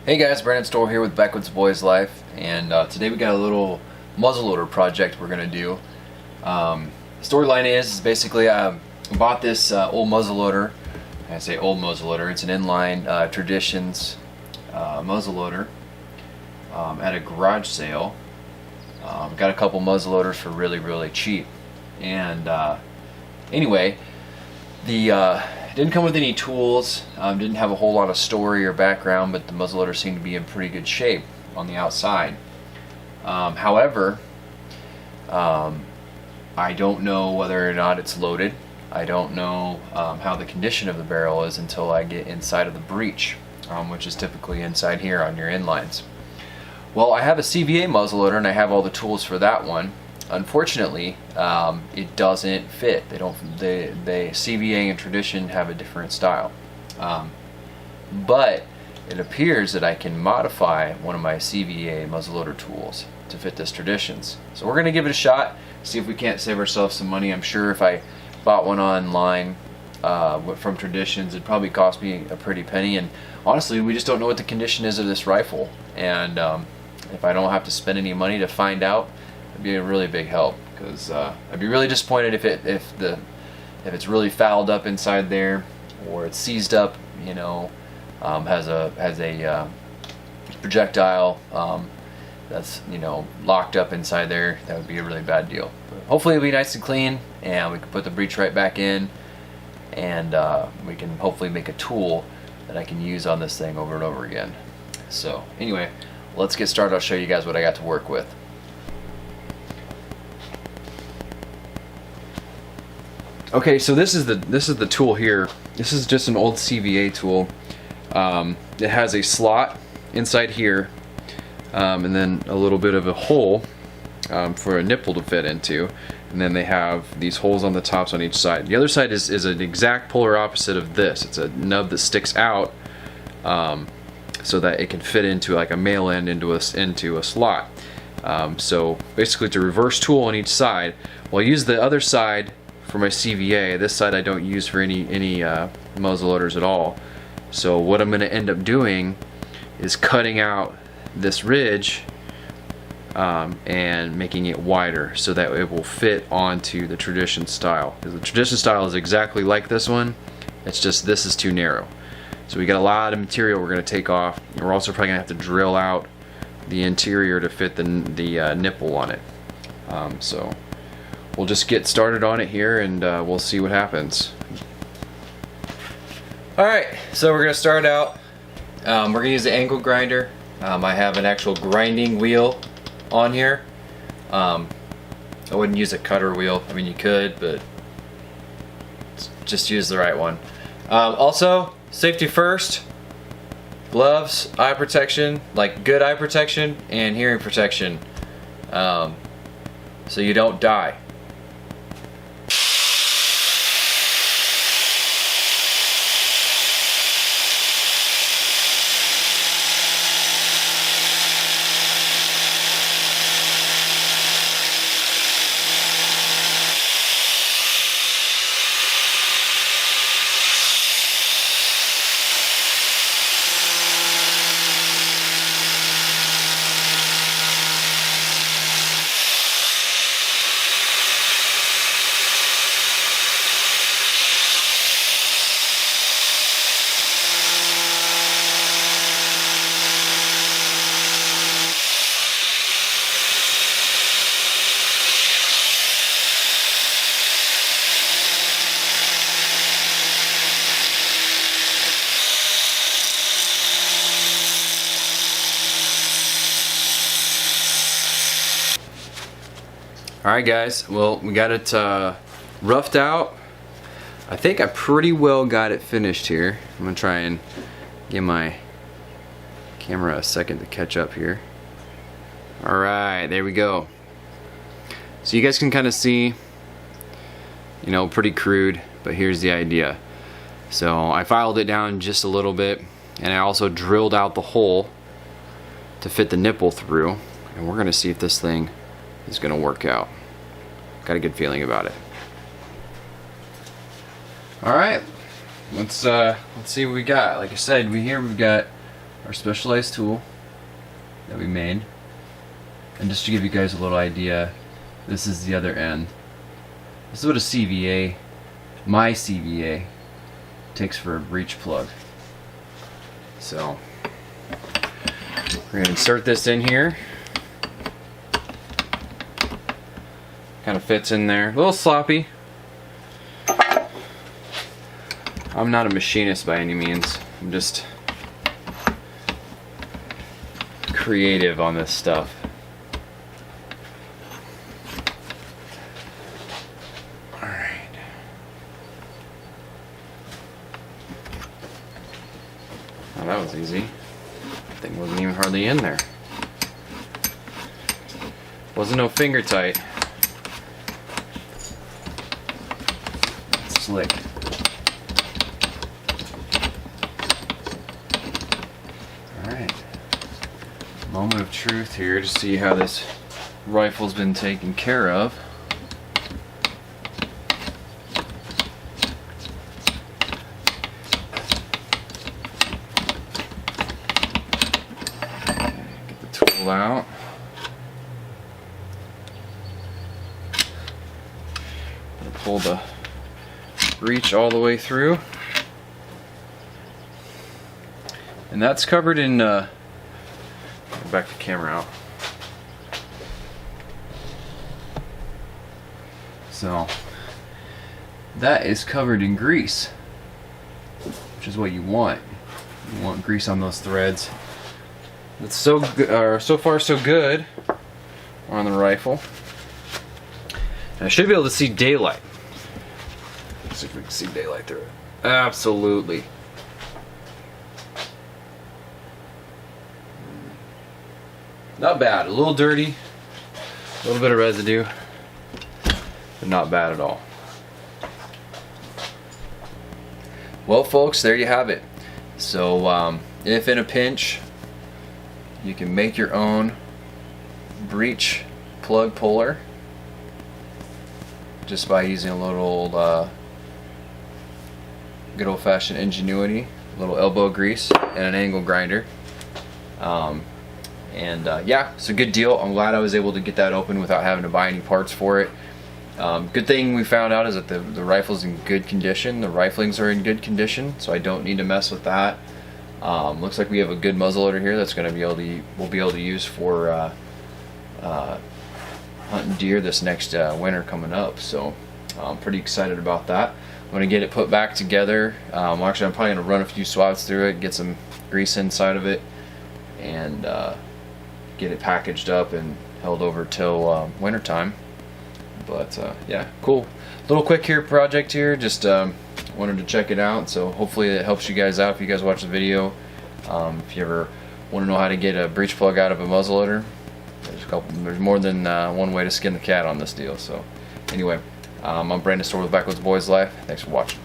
Hey guys, Brandon Stoll here with Backwoods Boys Life, and today we got a little muzzleloader project we're going to do. Storyline is basically I bought this old muzzleloader. I say old muzzleloader, it's an inline Traditions muzzleloader at a garage sale. Got a couple muzzleloaders for really cheap, and anyway, the didn't come with any tools, didn't have a whole lot of story or background, but the muzzleloader seemed to be in pretty good shape on the outside. However, I don't know whether or not it's loaded. I don't know how the condition of the barrel is until I get inside of the breech, which is typically inside here on your inlines. Well, I have a CVA muzzleloader and I have all the tools for that one. Unfortunately, it doesn't fit. They CVA and Tradition have a different style. But it appears that I can modify one of my CVA muzzleloader tools to fit this Traditions. So we're going to give it a shot, see if we can't save ourselves some money. I'm sure if I bought one online from Traditions, it'd probably cost me a pretty penny. And honestly, we just don't know what the condition is of this rifle. And if I don't have to spend any money to find out, it'd be a really big help, because I'd be really disappointed if it's really fouled up inside there, or it's seized up, you know, has a projectile that's, you know, locked up inside there. That would be a really bad deal. But hopefully it'll be nice and clean, and we can put the breech right back in, and we can hopefully make a tool that I can use on this thing over and over again. So anyway, let's get started. I'll show you guys what I got to work with. Okay, so this is the tool here. This is just an old CVA tool. It has a slot inside here, and then a little bit of a hole for a nipple to fit into, and then they have these holes on the tops on each side. The other side is an exact polar opposite of this. It's a nub that sticks out so that it can fit into like a male end into a slot. So basically, it's a reverse tool on each side. Well, I use the other side for my CVA. This side I don't use for any muzzleloaders at all. So what I'm going to end up doing is cutting out this ridge and making it wider so that it will fit onto the Tradition style. Because the Tradition style is exactly like this one. It's just this is too narrow. So we got a lot of material we're going to take off. And we're also probably going to have to drill out the interior to fit the nipple on it. So we'll just get started on it here, and we'll see what happens. Alright, so we're going to start out. We're going to use the angle grinder. I have an actual grinding wheel on here. I wouldn't use a cutter wheel. I mean, you could, but just use the right one. Also, safety first. Gloves, eye protection, like good eye protection, and hearing protection, so you don't die. Alright guys, well, we got it roughed out. I think I pretty well got it finished here. I'm gonna try and give my camera a second to catch up here. Alright, there we go. So you guys can kind of see, you know, pretty crude, but here's the idea. So I filed it down just a little bit, and I also drilled out the hole to fit the nipple through, and we're gonna see if this thing is gonna work out. Got a good feeling about it. All right, let's see what we got. Like I said, we've got our specialized tool that we made. And just to give you guys a little idea, this is the other end. This is what a CVA, my CVA, takes for a breech plug. So we're going to insert this in here. Kind of fits in there. A little sloppy. I'm not a machinist by any means. I'm just creative on this stuff. Alright. Oh, that was easy. Thing wasn't even hardly in there. Wasn't no finger tight. Slick. Alright. Moment of truth here to see how this rifle's been taken care of. Get the tool out. Pull the breech all the way through, and that's covered in back the camera out. So that is covered in grease, which is what you want. You want grease on those threads. It's so far so good on the rifle. And I should be able to see daylight. Let's see if we can see daylight through it. Absolutely. Not bad. A little dirty. A little bit of residue. But not bad at all. Well, folks, there you have it. So, if in a pinch, you can make your own breech plug puller just by using a little good old-fashioned ingenuity, a little elbow grease, and an angle grinder. Yeah, it's a good deal. I'm glad I was able to get that open without having to buy any parts for it. Good thing we found out is that the rifle's in good condition. The riflings are in good condition, so I don't need to mess with that. Looks like we have a good muzzleloader here that's going to be able to we'll be able to use for hunting deer this next winter coming up. So I'm pretty excited about that. I'm going to get it put back together. Actually, I'm probably going to run a few swabs through it, get some grease inside of it, and get it packaged up and held over till winter time. But yeah, cool. Little quick here project here. Just wanted to check it out. So hopefully it helps you guys out if you guys watch the video. If you ever want to know how to get a breech plug out of a muzzleloader, there's more than one way to skin the cat on this deal. So anyway, I'm Brandon Store with Backwoods Boys Life. Thanks for watching.